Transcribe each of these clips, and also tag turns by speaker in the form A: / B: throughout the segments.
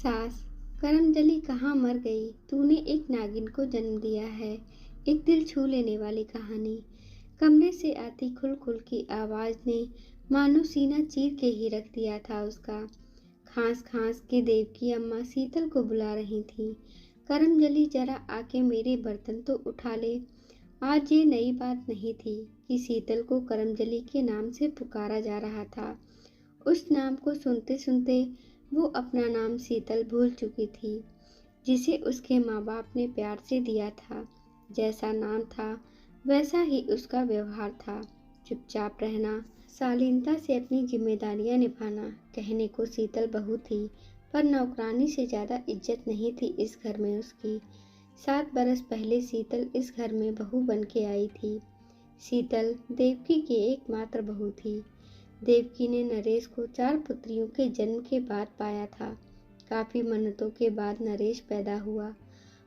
A: सास, करमजली कहाँ मर गई, तूने एक नागिन को जन्म दिया है। एक दिल छू लेने वाली कहानी। कमरे से आती खुल खुल की आवाज ने मानो सीना चीर के ही रख दिया था उसका। खांस खांस के देवकी अम्मा शीतल को बुला रही थी। करमजली जरा आके मेरे बर्तन तो उठा ले। आज ये नई बात नहीं थी कि शीतल को करमजली के नाम से पुकारा जा रहा था। उस नाम को सुनते सुनते वो अपना नाम शीतल भूल चुकी थी, जिसे उसके माँ बाप ने प्यार से दिया था। जैसा नाम था वैसा ही उसका व्यवहार था। चुपचाप रहना, शालीनता से अपनी जिम्मेदारियां निभाना। कहने को शीतल बहू थी, पर नौकरानी से ज्यादा इज्जत नहीं थी इस घर में उसकी। 7 बरस पहले शीतल इस घर में बहू बन के आई थी। शीतल देवकी की एकमात्र बहू थी। देवकी ने नरेश को 4 पुत्रियों के जन्म के बाद पाया था। काफी मन्नतों के बाद नरेश पैदा हुआ।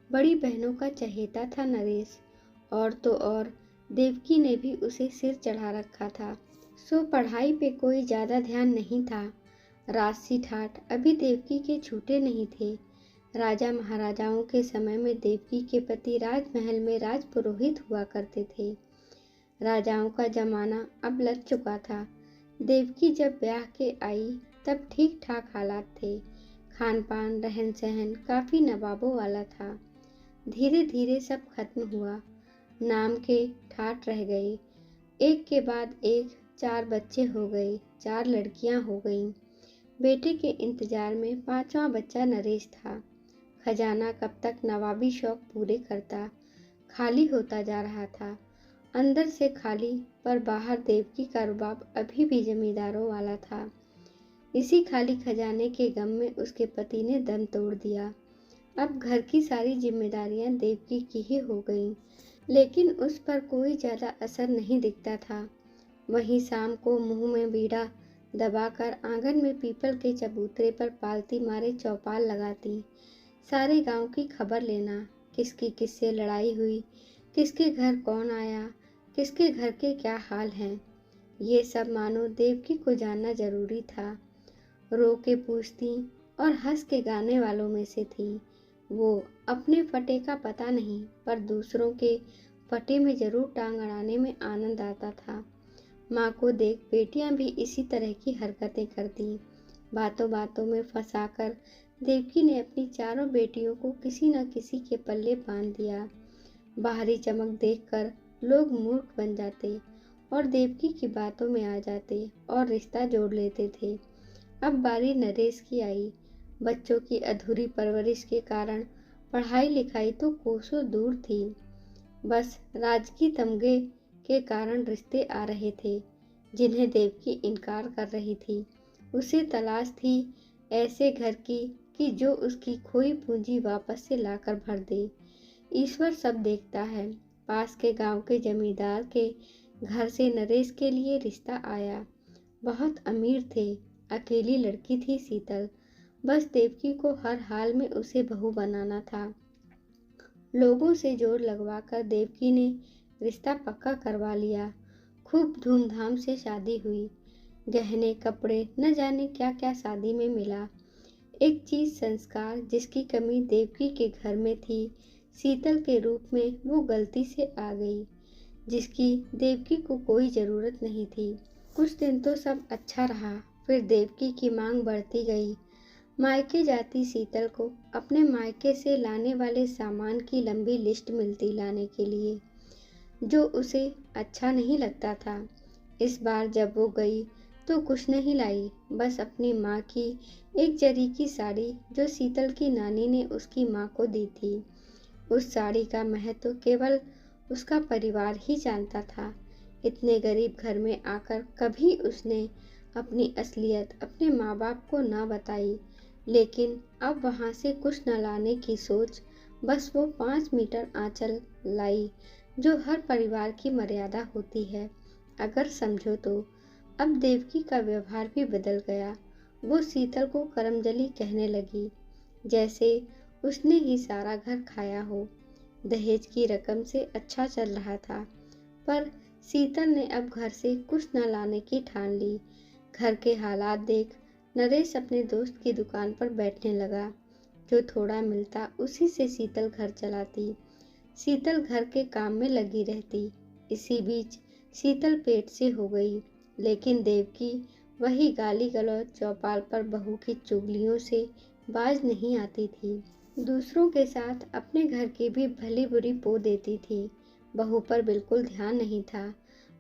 A: बड़ी बहनों का चहेता था नरेश, और तो और देवकी ने भी उसे सिर चढ़ा रखा था। सो पढ़ाई पे कोई ज्यादा ध्यान नहीं था। राजसी ठाठ अभी देवकी के छूटे नहीं थे। राजा महाराजाओं के समय में देवकी के पति राजमहल में राजपुरोहित हुआ करते थे। राजाओं का जमाना अब लग चुका था। देवकी जब ब्याह के आई तब ठीक ठाक हालात थे। खान पान रहन सहन काफी नवाबों वाला था। धीरे धीरे सब खत्म हुआ। नाम के ठाठ रह गए। एक के बाद एक 4 बच्चे हो गए, 4 लड़कियां हो गईं। बेटे के इंतजार में 5वां बच्चा नरेश था। खजाना कब तक नवाबी शौक पूरे करता। खाली होता जा रहा था। अंदर से खाली, पर बाहर देवकी का रुबाब अभी भी जमींदारों वाला था। इसी खाली खजाने के गम में उसके पति ने दम तोड़ दिया। अब घर की सारी जिम्मेदारियां देवकी की ही हो गईं, लेकिन उस पर कोई ज्यादा असर नहीं दिखता था। वहीं शाम को मुंह में बीड़ा दबाकर आंगन में पीपल के चबूतरे पर पालती मारे चौपाल लगाती। सारे गांव की खबर लेना, किसकी किससे लड़ाई हुई, किसके घर कौन आया, किसके घर के क्या हाल हैं। ये सब मानो देवकी को जानना जरूरी था। रो के पूछती और हंस के गाने वालों में से थी। वो अपने फटे का पता नहीं, पर दूसरों के फटे में जरूर टांग अड़ाने में आनंद आता था। माँ को देख बेटियां भी इसी तरह की हरकतें करती। बातों बातों में फंसाकर देवकी ने अपनी चारों बेटियों को किसी न किसी के पल्ले बांध दिया। बाहरी चमक देखकर लोग मूर्ख बन जाते और देवकी की बातों में आ जाते और रिश्ता जोड़ लेते थे। अब बारी नरेश की आई। बच्चों की अधूरी परवरिश के कारण पढ़ाई लिखाई तो कोसों दूर थी। बस राजकीय तमगे के कारण रिश्ते आ रहे थे, जिन्हें देवकी इनकार कर रही थी। उसे तलाश थी ऐसे घर की कि जो उसकी खोई पूंजी वापस से लाकर भर दे। ईश्वर सब देखता है। पास के गांव के जमींदार के घर से नरेश के लिए रिश्ता आया। बहुत अमीर थे। अकेली लड़की थी शीतल। बस देवकी को हर हाल में उसे बहू बनाना था। लोगों से जोर लगवाकर देवकी ने रिश्ता पक्का करवा लिया। खूब धूमधाम से शादी हुई। गहने कपड़े न जाने क्या क्या शादी में मिला। एक चीज संस्कार जिसकी कमी देवकी के घर में थी, शीतल के रूप में वो गलती से आ गई, जिसकी देवकी को कोई जरूरत नहीं थी। कुछ दिन तो सब अच्छा रहा, फिर देवकी की मांग बढ़ती गई। मायके जाती शीतल को अपने मायके से लाने वाले सामान की लंबी लिस्ट मिलती लाने के लिए, जो उसे अच्छा नहीं लगता था। इस बार जब वो गई तो कुछ नहीं लाई, बस अपनी माँ की एक जरी की साड़ी जो शीतल की नानी ने उसकी माँ को दी थी। उस साड़ी का महत्व केवल उसका परिवार ही जानता था। इतने गरीब घर में आकर कभी उसने अपनी असलियत अपने माँ बाप को ना बताई, लेकिन अब वहाँ से कुछ न लाने की सोच, बस वो 5 मीटर आंचल लाई, जो हर परिवार की मर्यादा होती है अगर समझो तो। अब देवकी का व्यवहार भी बदल गया। वो शीतल को करमजली कहने लगी, जैसे उसने ही सारा घर खाया हो। दहेज की रकम से अच्छा चल रहा था, पर शीतल ने अब घर से कुछ न लाने की ठान ली। घर के हालात देख नरेश अपने दोस्त की दुकान पर बैठने लगा। जो थोड़ा मिलता उसी से शीतल घर चलाती। शीतल घर के काम में लगी रहती। इसी बीच शीतल पेट से हो गई, लेकिन देवकी वही गाली गलौज चौपाल पर बहू की चुगलियों से बाज नहीं आती थी। दूसरों के साथ अपने घर की भी भली बुरी पो देती थी। बहू पर बिल्कुल ध्यान नहीं था,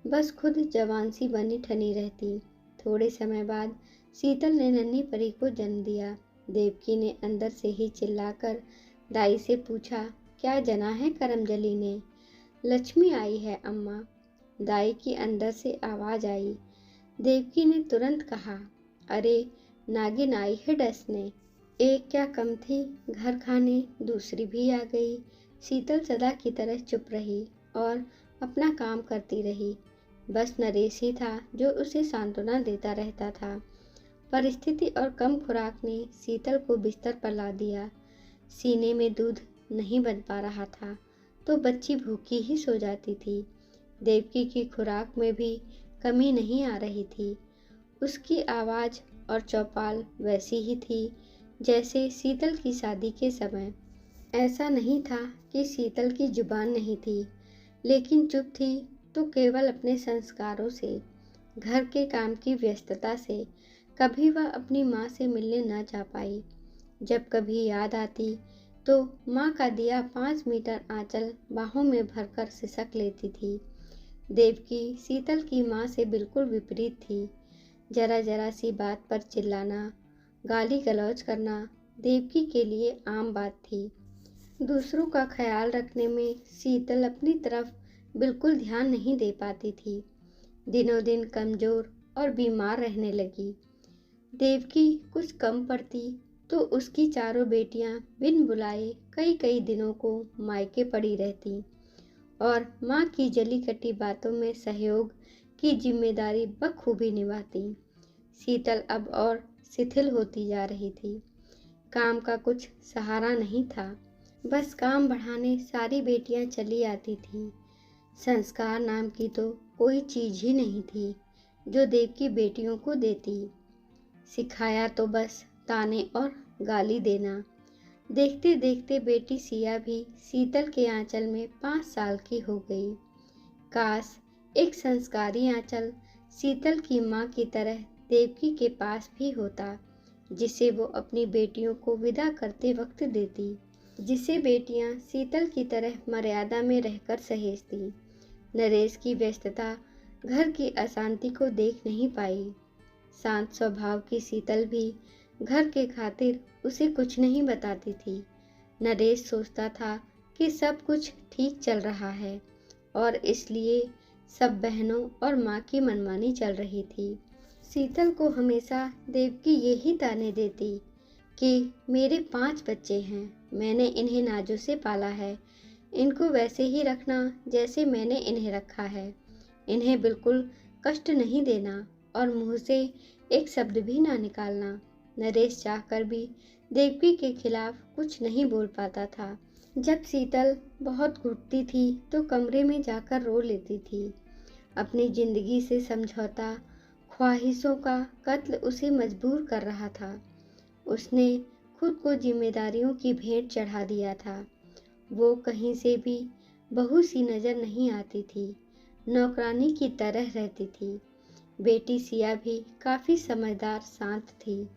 A: बस खुद जवान सी बनी ठनी रहती। थोड़े समय बाद शीतल ने नन्ही परी को जन्म दिया। देवकी ने अंदर से ही चिल्लाकर दाई से पूछा, क्या जना है करमजली ने? लक्ष्मी आई है अम्मा, दाई की अंदर से आवाज आई। देवकी ने तुरंत कहा, अरे नागिन आई है डसने। एक क्या कम थी, घर खाने दूसरी भी आ गई। शीतल सदा की तरह चुप रही और अपना काम करती रही। बस नरेश ही था जो उसे सांत्वना देता रहता था। परिस्थिति और कम खुराक ने शीतल को बिस्तर पर ला दिया। सीने में दूध नहीं बन पा रहा था तो बच्ची भूखी ही सो जाती थी। देवकी की खुराक में भी कमी नहीं आ रही थी। उसकी आवाज़ और चौपाल वैसी ही थी जैसे शीतल की शादी के समय। ऐसा नहीं था कि शीतल की जुबान नहीं थी, लेकिन चुप थी तो केवल अपने संस्कारों से, घर के काम की व्यस्तता से। कभी वह अपनी माँ से मिलने न जा पाई। जब कभी याद आती तो माँ का दिया 5 मीटर आंचल बाहों में भरकर सिसक लेती थी। देवकी शीतल की माँ से बिल्कुल विपरीत थी। जरा जरा सी बात पर चिल्लाना, गाली गलौज करना देवकी के लिए आम बात थी। दूसरों का ख्याल रखने में शीतल अपनी तरफ बिल्कुल ध्यान नहीं दे पाती थी। दिनों दिन कमजोर और बीमार रहने लगी। देवकी कुछ कम पड़ती तो उसकी चारों बेटियां बिन बुलाए कई कई दिनों को मायके पड़ी रहती और माँ की जली कटी बातों में सहयोग की जिम्मेदारी बखूबी निभाती। शीतल अब और शिथिल होती जा रही थी। काम का कुछ सहारा नहीं था। बस काम बढ़ाने सारी बेटियां चली आती थीं। संस्कार नाम की तो कोई चीज ही नहीं थी जो देवकी बेटियों को देती। सिखाया तो बस ताने और गाली देना। देखते देखते बेटी सिया भी शीतल के आंचल में 5 साल की हो गई। काश एक संस्कारी आंचल शीतल की माँ की तरह देवकी के पास भी होता, जिसे वो अपनी बेटियों को विदा करते वक्त देती, जिसे बेटियां शीतल की तरह मर्यादा में रहकर सहेजती। नरेश की व्यस्तता घर की अशांति को देख नहीं पाई। शांत स्वभाव की शीतल भी घर के खातिर उसे कुछ नहीं बताती थी। नरेश सोचता था कि सब कुछ ठीक चल रहा है और इसलिए सब बहनों और माँ की मनमानी चल रही थी। शीतल को हमेशा देवकी यही ताने देती कि मेरे 5 बच्चे हैं, मैंने इन्हें नाजों से पाला है, इनको वैसे ही रखना जैसे मैंने इन्हें रखा है। इन्हें बिल्कुल कष्ट नहीं देना और मुंह से एक शब्द भी ना निकालना। नरेश चाहकर भी देवकी के खिलाफ कुछ नहीं बोल पाता था। जब शीतल बहुत घुटती थी तो कमरे में जाकर रो लेती थी। अपनी जिंदगी से समझौता, ख्वाहिशों का कत्ल उसे मजबूर कर रहा था। उसने खुद को जिम्मेदारियों की भेंट चढ़ा दिया था। वो कहीं से भी बहू सी नजर नहीं आती थी, नौकरानी की तरह रहती थी। बेटी सिया भी काफी समझदार शांत थी।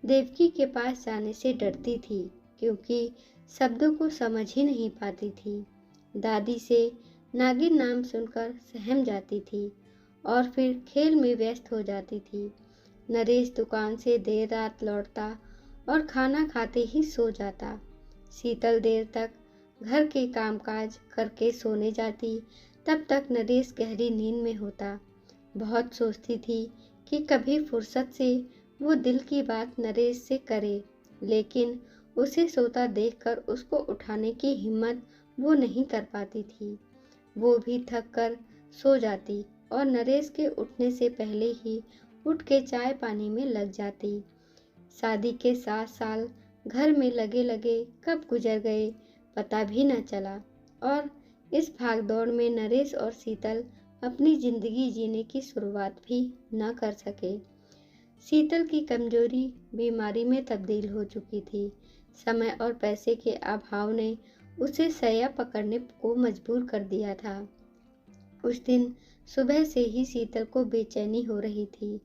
A: देवकी के पास जाने से डरती थी क्योंकि शब्दों को समझ ही नहीं पाती थी। दादी से नागिन नाम सुनकर सहम जाती थी और फिर खेल में व्यस्त हो जाती थी। नरेश दुकान से देर रात लौटता और खाना खाते ही सो जाता। शीतल देर तक घर के कामकाज करके सोने जाती, तब तक नरेश गहरी नींद में होता। बहुत सोचती थी कि कभी फुर्सत से वो दिल की बात नरेश से करे, लेकिन उसे सोता देखकर उसको उठाने की हिम्मत वो नहीं कर पाती थी। वो भी थक कर सो जाती और नरेश के उठने से पहले ही उठ के चाय पानी में लग जाती। शादी के 7 साल घर में लगे लगे कब गुजर गए पता भी न चला और इस भागदौड़ में नरेश और शीतल अपनी जिंदगी जीने की शुरुआत भी न कर सके। शीतल की कमजोरी बीमारी में तब्दील हो चुकी थी। समय और पैसे के अभाव ने उसे सैया पकड़ने को मजबूर कर दिया था। उस दिन सुबह से ही शीतल को बेचैनी हो रही थी।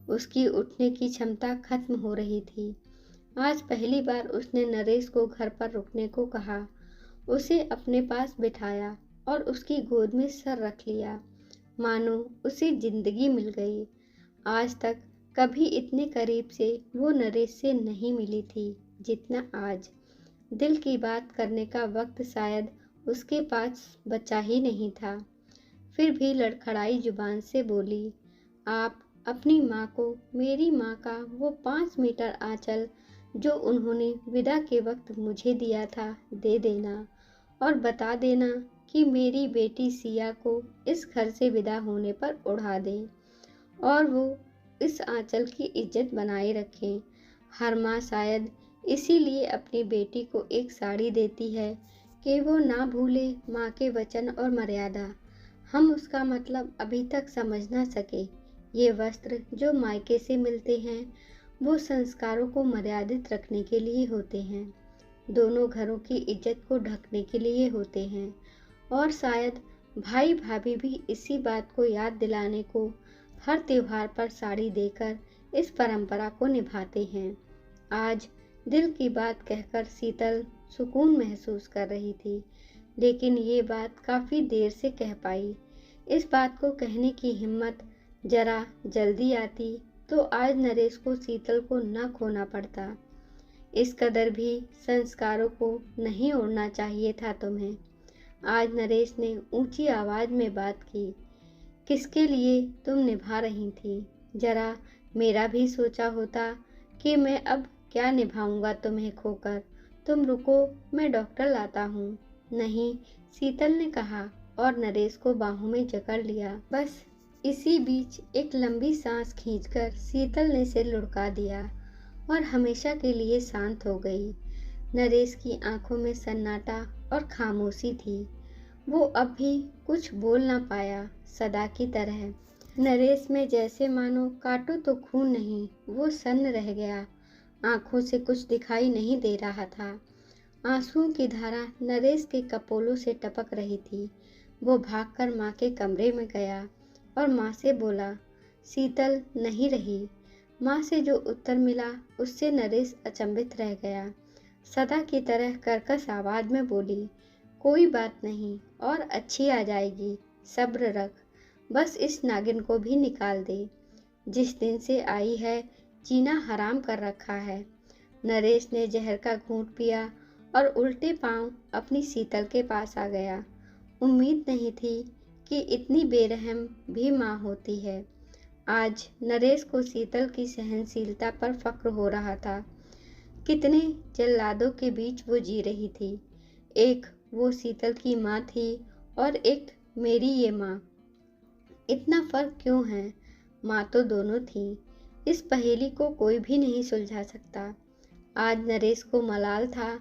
A: उसकी उठने की क्षमता खत्म हो रही थी। आज पहली बार उसने नरेश को घर पर रुकने को कहा, उसे अपने पास बिठाया और उसकी गोद में सर रख लिया, मानो उसे जिंदगी मिल गई। आज तक कभी इतने करीब से वो नरेश से नहीं मिली थी जितना आज। दिल की बात करने का वक्त शायद उसके पास बचा ही नहीं था। फिर भी लड़खड़ाई जुबान से बोली, आप अपनी माँ को मेरी माँ का वो 5 मीटर आंचल जो उन्होंने विदा के वक्त मुझे दिया था दे देना और बता देना कि मेरी बेटी सिया को इस घर से विदा होने पर उड़ा दे और वो इस आंचल की इज्जत बनाए रखें। हर माँ शायद इसीलिए अपनी बेटी को एक साड़ी देती है कि वो ना भूले माँ के वचन और मर्यादा। हम उसका मतलब अभी तक समझ ना सके। ये वस्त्र जो मायके से मिलते हैं वो संस्कारों को मर्यादित रखने के लिए होते हैं, दोनों घरों की इज्जत को ढकने के लिए होते हैं और शायद भाई भाभी भी इसी बात को याद दिलाने को हर त्योहार पर साड़ी देकर इस परंपरा को निभाते हैं। आज दिल की बात कहकर शीतल सुकून महसूस कर रही थी, लेकिन ये बात काफ़ी देर से कह पाई। इस बात को कहने की हिम्मत जरा जल्दी आती तो आज नरेश को शीतल को न खोना पड़ता। इस कदर भी संस्कारों को नहीं ओढ़ना चाहिए था तुम्हें। आज नरेश ने ऊंची आवाज में बात की, किसके लिए तुम निभा रही थी? जरा मेरा भी सोचा होता कि मैं अब क्या निभाऊंगा तुम्हें खोकर। तुम रुको, मैं डॉक्टर लाता हूँ। नहीं, शीतल ने कहा और नरेश को बाहों में जकड़ लिया। बस इसी बीच एक लंबी सांस खींचकर शीतल ने सिर लुढ़का दिया और हमेशा के लिए शांत हो गई। नरेश की आंखों में सन्नाटा और खामोशी थी। वो अब भी कुछ बोल ना पाया, सदा की तरह। नरेश में जैसे मानो काटो तो खून नहीं, वो सन्न रह गया। आंखों से कुछ दिखाई नहीं दे रहा था। आंसुओं की धारा नरेश के कपोलों से टपक रही थी। वो भागकर माँ के कमरे में गया और माँ से बोला, शीतल नहीं रही। माँ से जो उत्तर मिला उससे नरेश अचंभित रह गया। सदा की तरह कर्कश आवाज में बोली, कोई बात नहीं और अच्छी आ जाएगी, सब्र रख, बस इस नागिन को भी निकाल दे। जिस दिन से आई है जीना हराम कर रखा है। नरेश ने जहर का घूंट पिया और उल्टे पांव अपनी शीतल के पास आ गया। उम्मीद नहीं थी कि इतनी बेरहम भी माँ होती है। आज नरेश को शीतल की सहनशीलता पर फक्र हो रहा था। कितने जल्लादों के बीच वो जी रही थी। एक वो शीतल की माँ थी और एक मेरी ये माँ। इतना फर्क क्यों है? माँ तो दोनों थी। इस पहेली को कोई भी नहीं सुलझा सकता। आज नरेश को मलाल था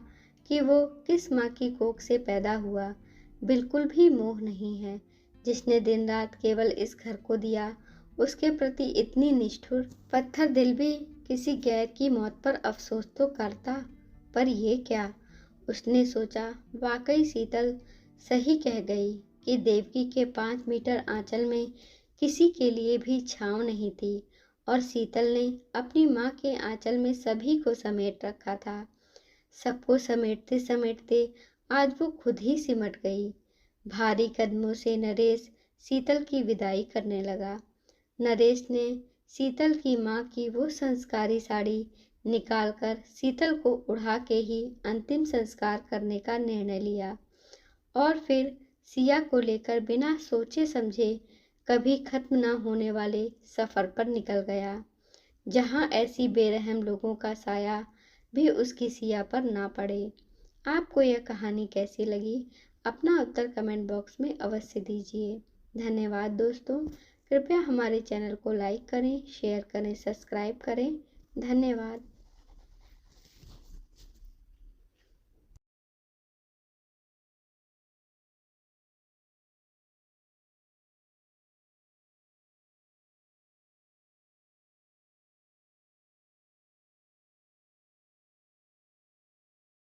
A: कि वो किस माँ की कोख से पैदा हुआ। बिल्कुल भी मोह नहीं है। जिसने दिन रात केवल इस घर को दिया, उसके प्रति इतनी निष्ठुर। पत्थर दिल भी किसी गैर की मौत पर अफसोस तो करता, पर ये क्या? उसने सोचा, वाकई शीतल सही कह गई कि देवकी के 5 मीटर आंचल में किसी के लिए भी छांव नहीं थी और शीतल ने अपनी माँ के आंचल में सभी को समेट रखा था। सबको समेटते समेटते आज वो खुद ही सिमट गई। भारी कदमों से नरेश शीतल की विदाई करने लगा। नरेश ने शीतल की माँ की वो संस्कारी साड़ी निकालकर शीतल को उड़ा के ही अंतिम संस्कार करने का निर्णय लिया और फिर सिया को लेकर बिना सोचे समझे कभी खत्म न होने वाले सफ़र पर निकल गया, जहाँ ऐसी बेरहम लोगों का साया भी उसकी सिया पर ना पड़े। आपको यह कहानी कैसी लगी? अपना उत्तर कमेंट बॉक्स में अवश्य दीजिए। धन्यवाद दोस्तों। कृपया हमारे चैनल को लाइक करें, शेयर करें, सब्सक्राइब करें। धन्यवाद।